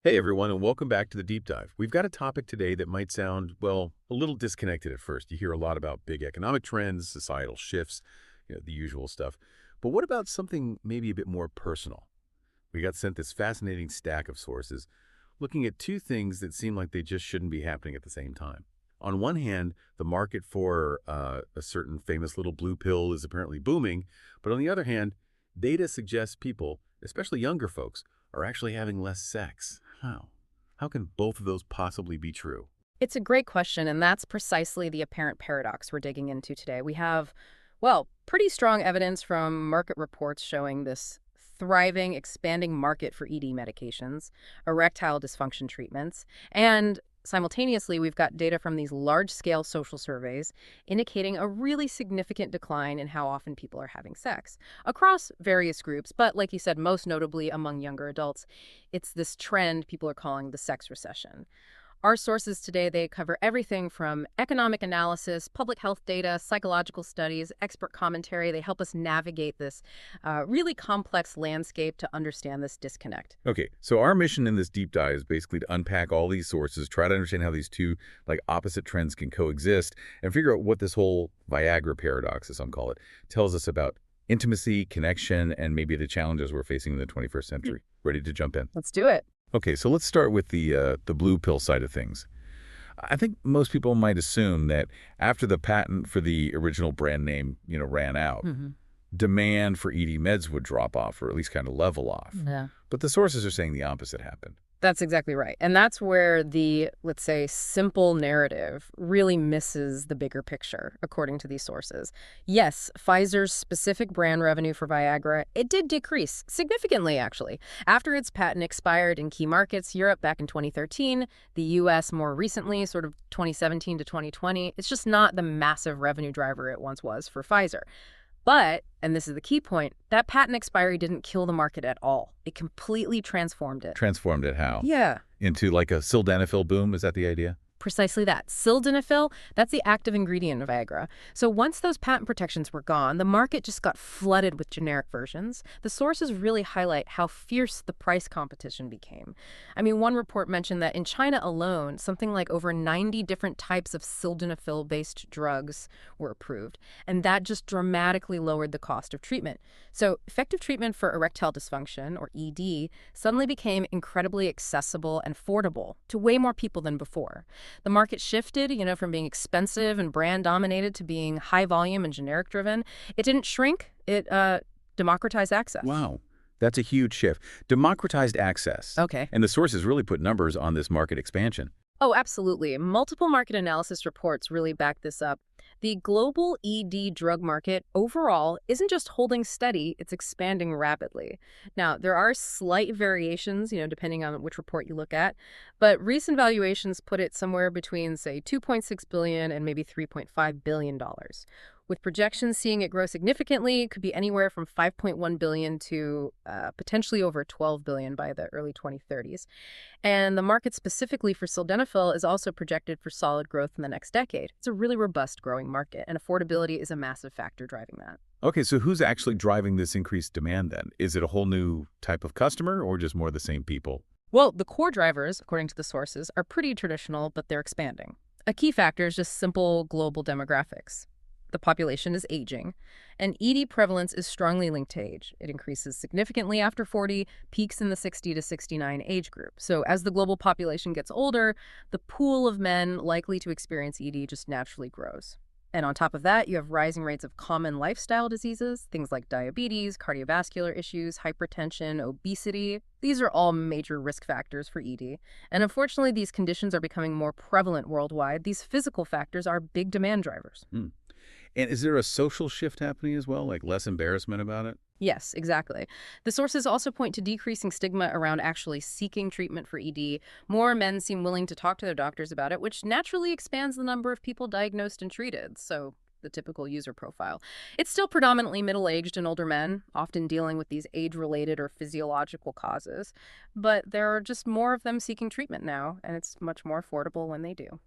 Hey everyone, and welcome back to the Deep Dive. We've got a topic today that might sound, well, a little disconnected at first. You hear a lot about big economic trends, societal shifts, the usual stuff. But what about something maybe a bit more personal? We got sent this fascinating stack of sources looking at two things that seem like they just shouldn't be happening at the same time. On one hand, the market for a certain famous little blue pill is apparently booming, but on the other hand, data suggests people, especially younger folks, are actually having less sex. How? How can both of those possibly be true? It's a great question, and that's precisely the apparent paradox we're digging into today. We have, well, pretty strong evidence from market reports showing this thriving, expanding market for ED medications, erectile dysfunction treatments, and simultaneously, we've got data from these large-scale social surveys indicating a really significant decline in how often people are having sex across various groups, but like you said, most notably among younger adults. It's this trend people are calling the sex recession. Our sources today, they cover everything from economic analysis, public health data, psychological studies, expert commentary. They help us navigate this really complex landscape to understand this disconnect. Okay, so our mission in this deep dive is basically to unpack all these sources, try to understand how these two opposite trends can coexist, and figure out what this whole Viagra paradox, as some call it, tells us about intimacy, connection, and maybe the challenges we're facing in the 21st century. Ready to jump in? Let's do it. Okay, so let's start with the blue pill side of things. I think most people might assume that after the patent for the original brand name, ran out, demand for ED meds would drop off or at least kind of level off. Yeah. But the sources are saying the opposite happened. That's exactly right. And that's where the, let's say, simple narrative really misses the bigger picture, according to these sources. Yes, Pfizer's specific brand revenue for Viagra, it did decrease significantly, actually. After its patent expired in key markets, Europe back in 2013, the U.S. more recently, sort of 2017 to 2020, it's just not the massive revenue driver it once was for Pfizer. But, and this is the key point, that patent expiry didn't kill the market at all. It completely transformed it. Transformed it how? Yeah. Into like a sildenafil boom? Is that the idea? Precisely that. Sildenafil, that's the active ingredient of Viagra. So once those patent protections were gone, the market just got flooded with generic versions. The sources really highlight how fierce the price competition became. I mean, one report mentioned that in China alone, something like over 90 different types of sildenafil-based drugs were approved, and that just dramatically lowered the cost of treatment. So effective treatment for erectile dysfunction, or ED, suddenly became incredibly accessible and affordable to way more people than before. The market shifted, from being expensive and brand dominated to being high volume and generic driven. It didn't shrink, it democratized access. Wow. That's a huge shift. Democratized access. Okay. And the sources really put numbers on this market expansion. Oh, absolutely. Multiple market analysis reports really back this up. The global ED drug market overall isn't just holding steady, it's expanding rapidly. Now, there are slight variations, depending on which report you look at, but recent valuations put it somewhere between, say, 2.6 billion and maybe 3.5 billion dollars. With projections seeing it grow significantly, it could be anywhere from 5.1 billion to potentially over 12 billion by the early 2030s. And the market specifically for sildenafil is also projected for solid growth in the next decade. It's a really robust growing market, and affordability is a massive factor driving that. Okay, so who's actually driving this increased demand then? Is it a whole new type of customer or just more of the same people? Well, the core drivers, according to the sources, are pretty traditional, but they're expanding. A key factor is just simple global demographics. The population is aging, and ED prevalence is strongly linked to age. It increases significantly after 40, peaks in the 60 to 69 age group. So as the global population gets older, the pool of men likely to experience ED just naturally grows. And on top of that, you have rising rates of common lifestyle diseases, things like diabetes, cardiovascular issues, hypertension, obesity. These are all major risk factors for ED. And unfortunately, these conditions are becoming more prevalent worldwide. These physical factors are big demand drivers. And is there a social shift happening as well, like less embarrassment about it? Yes, exactly. The sources also point to decreasing stigma around actually seeking treatment for ED. More men seem willing to talk to their doctors about it, which naturally expands the number of people diagnosed and treated. So the typical user profile. It's still predominantly middle-aged and older men, often dealing with these age-related or physiological causes. But there are just more of them seeking treatment now, and it's much more affordable when they do.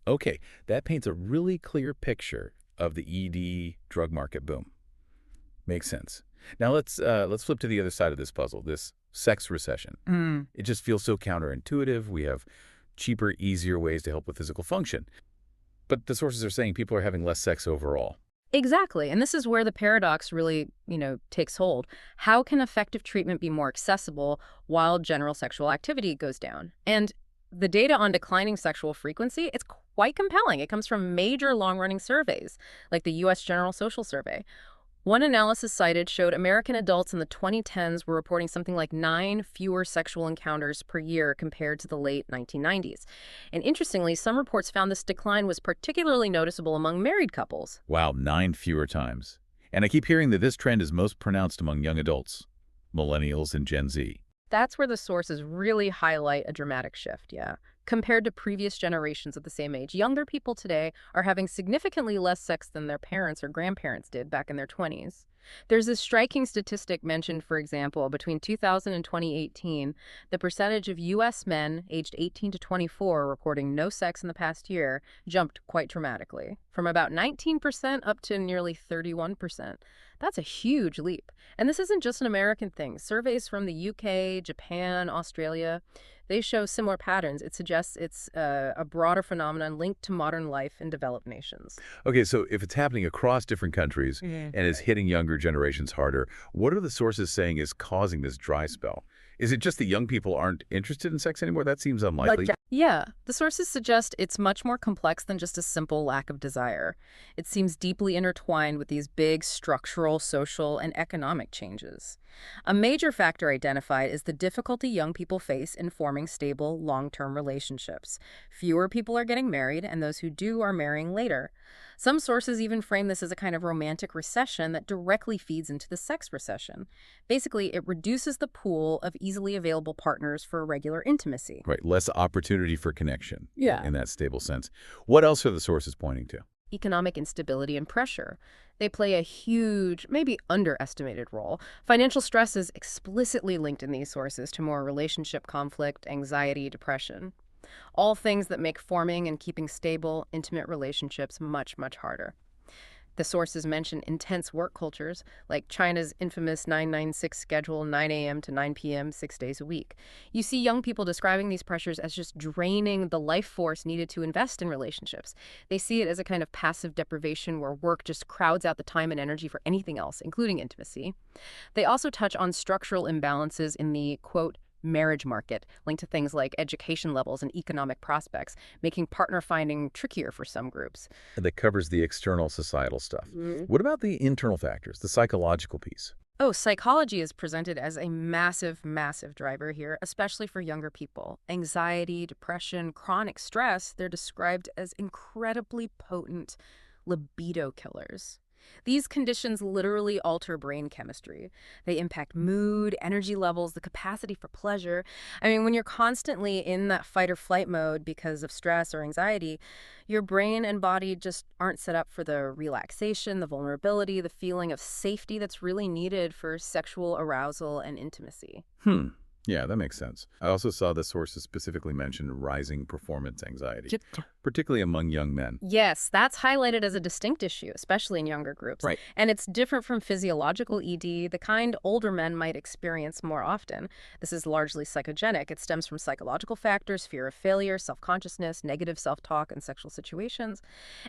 Okay, that paints a really clear picture of the ED drug market boom. Makes sense. Now let's flip to the other side of this puzzle, this sex recession. It just feels so counterintuitive. We have cheaper, easier ways to help with physical function. But the sources are saying people are having less sex overall. Exactly. And this is where the paradox really, takes hold. How can effective treatment be more accessible while general sexual activity goes down? And the data on declining sexual frequency, it's quite compelling. It comes from major long-running surveys, like the U.S. General Social Survey. One analysis cited showed American adults in the 2010s were reporting something like 9 fewer sexual encounters per year compared to the late 1990s. And interestingly, some reports found this decline was particularly noticeable among married couples. Wow, 9 fewer times. And I keep hearing that this trend is most pronounced among young adults, millennials and Gen Z. That's where the sources really highlight a dramatic shift, yeah. Compared to previous generations of the same age, younger people today are having significantly less sex than their parents or grandparents did back in their 20s. There's this striking statistic mentioned, for example, between 2000 and 2018, the percentage of U.S. men aged 18 to 24 reporting no sex in the past year jumped quite dramatically, from about 19% up to nearly 31%. That's a huge leap. And this isn't just an American thing. Surveys from the UK, Japan, Australia, they show similar patterns. It suggests it's a broader phenomenon linked to modern life in developed nations. Okay, so if it's happening across different countries and is hitting younger generations harder, what are the sources saying is causing this dry spell? Is it just that young people aren't interested in sex anymore? That seems unlikely. Yeah, the sources suggest it's much more complex than just a simple lack of desire. It seems deeply intertwined with these big structural, social, and economic changes. A major factor identified is the difficulty young people face in forming stable, long-term relationships. Fewer people are getting married, and those who do are marrying later. Some sources even frame this as a kind of romantic recession that directly feeds into the sex recession. Basically, it reduces the pool of easily available partners for regular intimacy. Right, less opportunity for connection. Yeah. In that stable sense. What else are the sources pointing to? Economic instability and pressure. They play a huge, maybe underestimated role. Financial stress is explicitly linked in these sources to more relationship conflict, anxiety, depression. All things that make forming and keeping stable, intimate relationships much, much harder. The sources mention intense work cultures, like China's infamous 996 schedule, 9 a.m. to 9 p.m., 6 days a week. You see young people describing these pressures as just draining the life force needed to invest in relationships. They see it as a kind of passive deprivation where work just crowds out the time and energy for anything else, including intimacy. They also touch on structural imbalances in the, quote, marriage market, linked to things like education levels and economic prospects, making partner finding trickier for some groups. That covers the external societal stuff. What about the internal factors, the psychological piece? Oh, psychology is presented as a massive, massive driver here, especially for younger people. Anxiety, depression, chronic stress, they're described as incredibly potent libido killers. These conditions literally alter brain chemistry. They impact mood, energy levels, the capacity for pleasure. I mean, when you're constantly in that fight or flight mode because of stress or anxiety, your brain and body just aren't set up for the relaxation, the vulnerability, the feeling of safety that's really needed for sexual arousal and intimacy. Yeah, that makes sense. I also saw the sources specifically mention rising performance anxiety, particularly among young men. Yes, that's highlighted as a distinct issue, especially in younger groups. Right. And it's different from physiological ED, the kind older men might experience more often. This is largely psychogenic. It stems from psychological factors, fear of failure, self-consciousness, negative self-talk in sexual situations.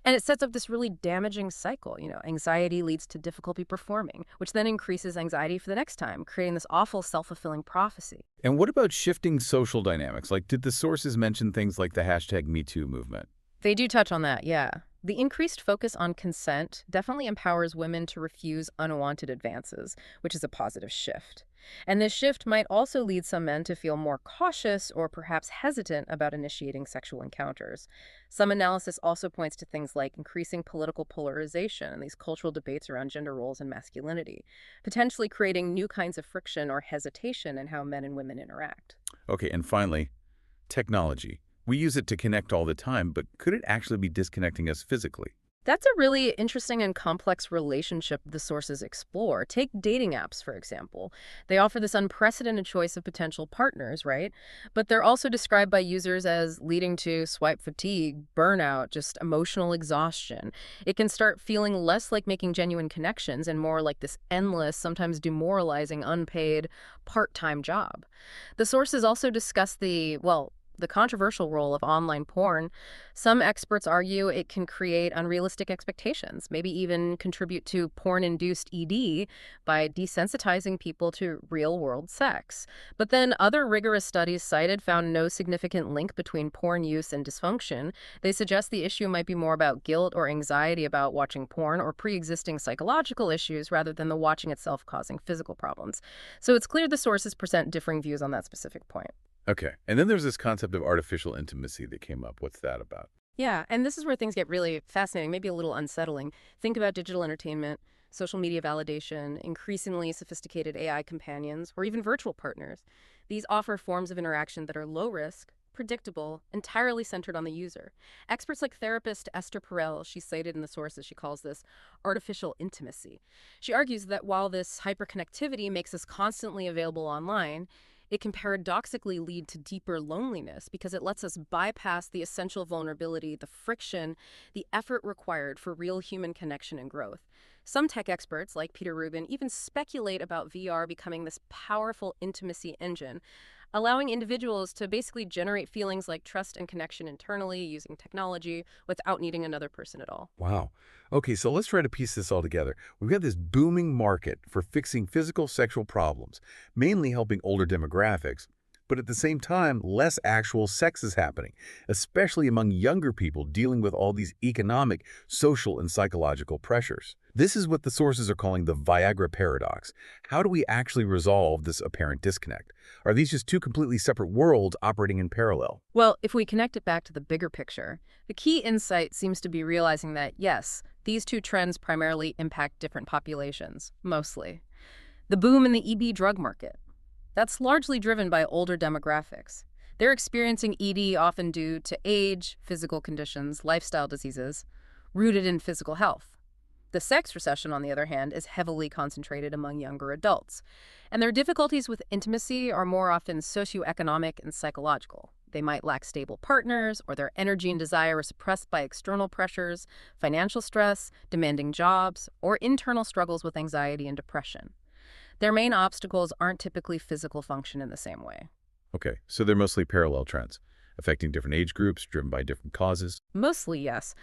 And it sets up this really damaging cycle. Anxiety leads to difficulty performing, which then increases anxiety for the next time, creating this awful self-fulfilling prophecy. And what about shifting social dynamics? Like, did the sources mention things like the #MeToo movement? They do touch on that, yeah. The increased focus on consent definitely empowers women to refuse unwanted advances, which is a positive shift. And this shift might also lead some men to feel more cautious or perhaps hesitant about initiating sexual encounters. Some analysis also points to things like increasing political polarization and these cultural debates around gender roles and masculinity, potentially creating new kinds of friction or hesitation in how men and women interact. Okay, and finally, technology. We use it to connect all the time, but could it actually be disconnecting us physically? That's a really interesting and complex relationship the sources explore. Take dating apps, for example. They offer this unprecedented choice of potential partners, right? But they're also described by users as leading to swipe fatigue, burnout, just emotional exhaustion. It can start feeling less like making genuine connections and more like this endless, sometimes demoralizing, unpaid, part-time job. The sources also discuss the controversial role of online porn. Some experts argue it can create unrealistic expectations, maybe even contribute to porn-induced ED by desensitizing people to real-world sex. But then other rigorous studies cited found no significant link between porn use and dysfunction. They suggest the issue might be more about guilt or anxiety about watching porn or pre-existing psychological issues rather than the watching itself causing physical problems. So it's clear the sources present differing views on that specific point. Okay. And then there's this concept of artificial intimacy that came up. What's that about? Yeah, and this is where things get really fascinating, maybe a little unsettling. Think about digital entertainment, social media validation, increasingly sophisticated AI companions, or even virtual partners. These offer forms of interaction that are low risk, predictable, entirely centered on the user. Experts like therapist Esther Perel, she's cited in the sources, she calls this artificial intimacy. She argues that while this hyperconnectivity makes us constantly available online, it can paradoxically lead to deeper loneliness because it lets us bypass the essential vulnerability, the friction, the effort required for real human connection and growth. Some tech experts, like Peter Rubin, even speculate about VR becoming this powerful intimacy engine, allowing individuals to basically generate feelings like trust and connection internally using technology without needing another person at all. Wow. Okay, so let's try to piece this all together. We've got this booming market for fixing physical sexual problems, mainly helping older demographics, but at the same time, less actual sex is happening, especially among younger people dealing with all these economic, social, and psychological pressures. This is what the sources are calling the Viagra paradox. How do we actually resolve this apparent disconnect? Are these just two completely separate worlds operating in parallel? Well, if we connect it back to the bigger picture, the key insight seems to be realizing that, yes, these two trends primarily impact different populations, mostly. The boom in the EB drug market. That's largely driven by older demographics. They're experiencing ED often due to age, physical conditions, lifestyle diseases, rooted in physical health. The sex recession, on the other hand, is heavily concentrated among younger adults, and their difficulties with intimacy are more often socioeconomic and psychological. They might lack stable partners, or their energy and desire are suppressed by external pressures, financial stress, demanding jobs, or internal struggles with anxiety and depression. Their main obstacles aren't typically physical function in the same way. Okay, so they're mostly parallel trends, affecting different age groups, driven by different causes. Mostly, yes,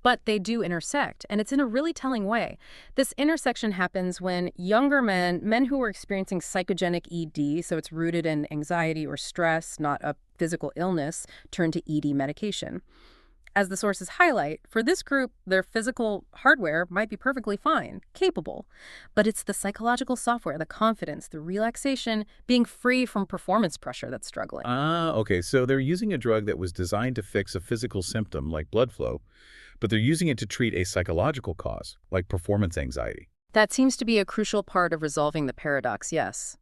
but they do intersect, and it's in a really telling way. This intersection happens when younger men who are experiencing psychogenic ED, so it's rooted in anxiety or stress, not a physical illness, turn to ED medication. As the sources highlight, for this group, their physical hardware might be perfectly fine, capable, but it's the psychological software, the confidence, the relaxation, being free from performance pressure that's struggling. Ah, okay, so they're using a drug that was designed to fix a physical symptom like blood flow, but they're using it to treat a psychological cause like performance anxiety. That seems to be a crucial part of resolving the paradox, yes.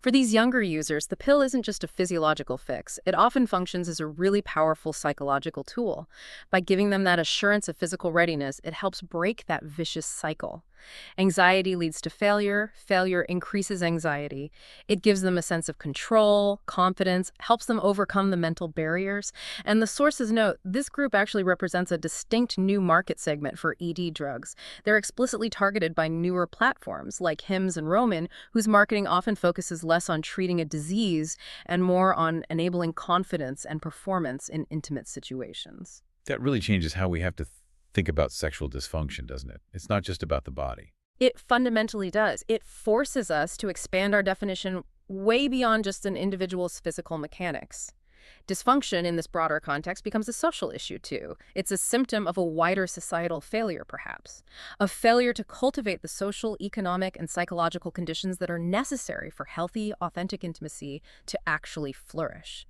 For these younger users, the pill isn't just a physiological fix. It often functions as a really powerful psychological tool. By giving them that assurance of physical readiness, it helps break that vicious cycle. Anxiety leads to failure. Failure increases anxiety. It gives them a sense of control, confidence, helps them overcome the mental barriers. And the sources note this group actually represents a distinct new market segment for ED drugs. They're explicitly targeted by newer platforms like Hims and Roman, whose marketing often focuses less on treating a disease and more on enabling confidence and performance in intimate situations. That really changes how we have to think about sexual dysfunction, doesn't it? It's not just about the body. It fundamentally does. It forces us to expand our definition way beyond just an individual's physical mechanics. Dysfunction in this broader context becomes a social issue, too. It's a symptom of a wider societal failure, perhaps. A failure to cultivate the social, economic, and psychological conditions that are necessary for healthy, authentic intimacy to actually flourish.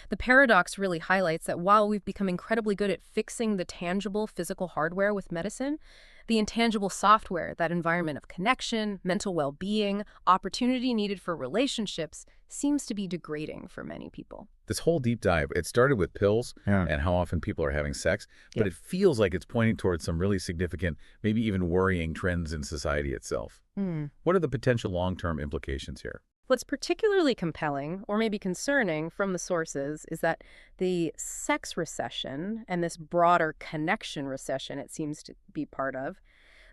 The paradox really highlights that while we've become incredibly good at fixing the tangible physical hardware with medicine, the intangible software, that environment of connection, mental well-being, opportunity needed for relationships, seems to be degrading for many people. This whole deep dive, it started with pills Yeah. and how often people are having sex, but Yep. it feels like it's pointing towards some really significant, maybe even worrying trends in society itself. What are the potential long-term implications here? What's particularly compelling, or maybe concerning, from the sources is that the sex recession and this broader connection recession it seems to be part of,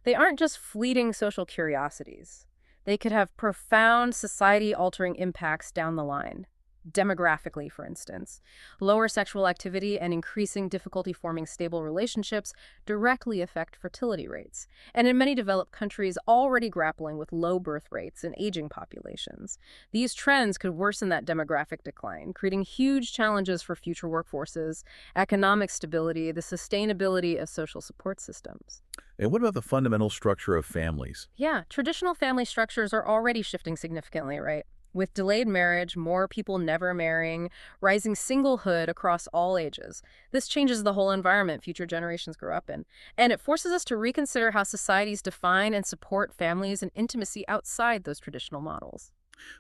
they aren't just fleeting social curiosities. They could have profound society-altering impacts down the line. Demographically, for instance, lower sexual activity and increasing difficulty forming stable relationships directly affect fertility rates. And in many developed countries already grappling with low birth rates and aging populations, these trends could worsen that demographic decline, creating huge challenges for future workforces, economic stability, the sustainability of social support systems. And what about the fundamental structure of families? Yeah, traditional family structures are already shifting significantly, right? With delayed marriage, more people never marrying, rising singlehood across all ages. This changes the whole environment future generations grow up in. And it forces us to reconsider how societies define and support families and intimacy outside those traditional models.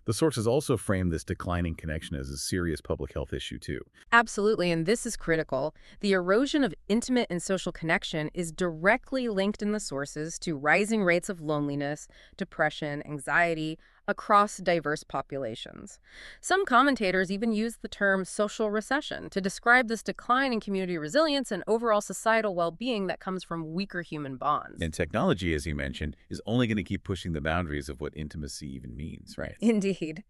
The sources also frame this declining connection as a serious public health issue, too. Absolutely, and this is critical. The erosion of intimate and social connection is directly linked in the sources to rising rates of loneliness, depression, anxiety, across diverse populations. Some commentators even use the term social recession to describe this decline in community resilience and overall societal well-being that comes from weaker human bonds. And technology, as you mentioned, is only going to keep pushing the boundaries of what intimacy even means, right? Indeed.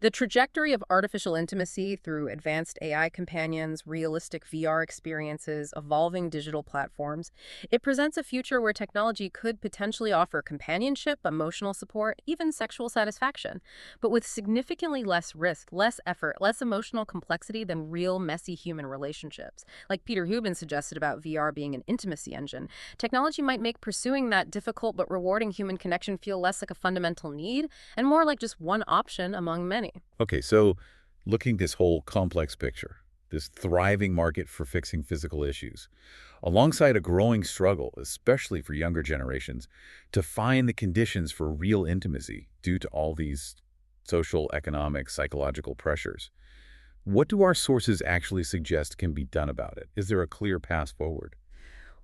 The trajectory of artificial intimacy through advanced AI companions, realistic VR experiences, evolving digital platforms, it presents a future where technology could potentially offer companionship, emotional support, even sexual satisfaction, but with significantly less risk, less effort, less emotional complexity than real, messy human relationships. Like Peter Hubin suggested about VR being an intimacy engine, technology might make pursuing that difficult but rewarding human connection feel less like a fundamental need and more like just one option among many. Okay, so looking this whole complex picture, this thriving market for fixing physical issues, alongside a growing struggle, especially for younger generations, to find the conditions for real intimacy due to all these social, economic, psychological pressures. What do our sources actually suggest can be done about it? Is there a clear path forward?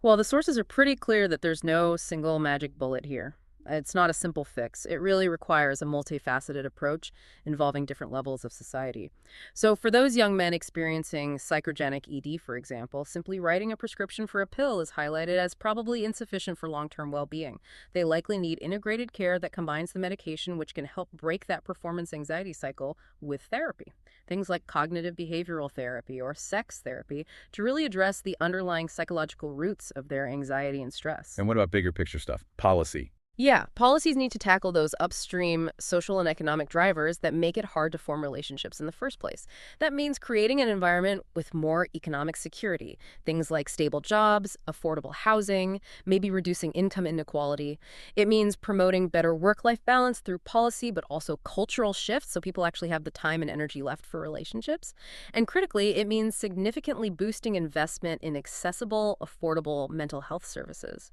Well, the sources are pretty clear that there's no single magic bullet here. It's not a simple fix. It really requires a multifaceted approach involving different levels of society. So for those young men experiencing psychogenic ED, for example, simply writing a prescription for a pill is highlighted as probably insufficient for long-term well-being. They likely need integrated care that combines the medication, which can help break that performance anxiety cycle, with therapy. Things like cognitive behavioral therapy or sex therapy to really address the underlying psychological roots of their anxiety and stress. And what about bigger picture stuff? Policy. Yeah, policies need to tackle those upstream social and economic drivers that make it hard to form relationships in the first place. That means creating an environment with more economic security, things like stable jobs, affordable housing, maybe reducing income inequality. It means promoting better work-life balance through policy, but also cultural shifts so people actually have the time and energy left for relationships. And critically, it means significantly boosting investment in accessible, affordable mental health services.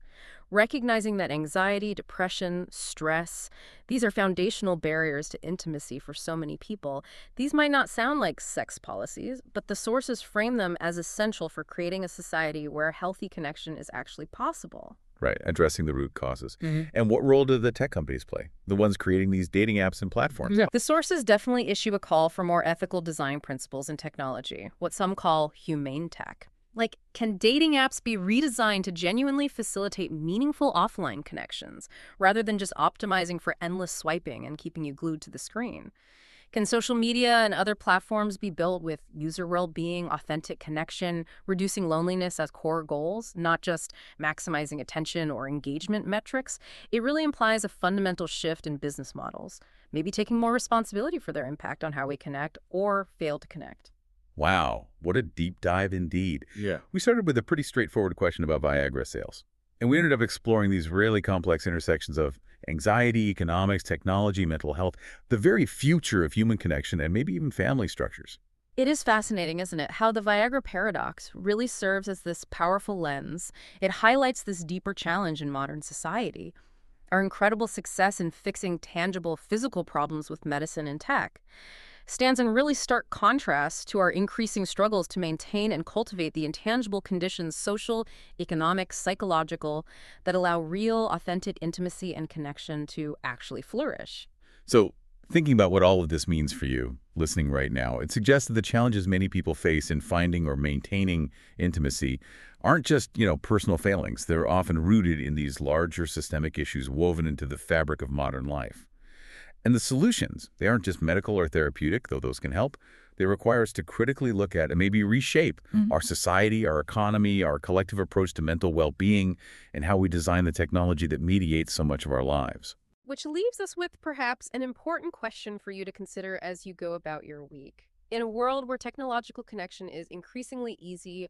Recognizing that anxiety, depression, stress, these are foundational barriers to intimacy for so many people. These might not sound like sex policies, but the sources frame them as essential for creating a society where healthy connection is actually possible. Right, addressing the root causes. And what role do the tech companies play? The ones creating these dating apps and platforms? Yeah. The sources definitely issue a call for more ethical design principles in technology, what some call humane tech. Like, can dating apps be redesigned to genuinely facilitate meaningful offline connections, rather than just optimizing for endless swiping and keeping you glued to the screen? Can social media and other platforms be built with user well-being, authentic connection, reducing loneliness as core goals, not just maximizing attention or engagement metrics? It really implies a fundamental shift in business models, maybe taking more responsibility for their impact on how we connect or fail to connect. Wow, what a deep dive indeed. Yeah. We started with a pretty straightforward question about Viagra sales, and we ended up exploring these really complex intersections of anxiety, economics, technology, mental health, the very future of human connection, and maybe even family structures. It is fascinating, isn't it? How the Viagra paradox really serves as this powerful lens. It highlights this deeper challenge in modern society, our incredible success in fixing tangible physical problems with medicine and tech stands in really stark contrast to our increasing struggles to maintain and cultivate the intangible conditions, social, economic, psychological, that allow real, authentic intimacy and connection to actually flourish. So, thinking about what all of this means for you, listening right now, it suggests that the challenges many people face in finding or maintaining intimacy aren't just, personal failings. They're often rooted in these larger systemic issues woven into the fabric of modern life. And the solutions, they aren't just medical or therapeutic, though those can help. They require us to critically look at and maybe reshape our society, our economy, our collective approach to mental well-being, and how we design the technology that mediates so much of our lives. Which leaves us with perhaps an important question for you to consider as you go about your week. In a world where technological connection is increasingly easy,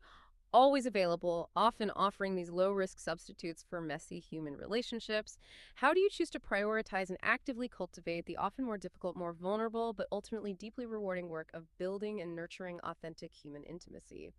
always available, often offering these low-risk substitutes for messy human relationships, how do you choose to prioritize and actively cultivate the often more difficult, more vulnerable, but ultimately deeply rewarding work of building and nurturing authentic human intimacy?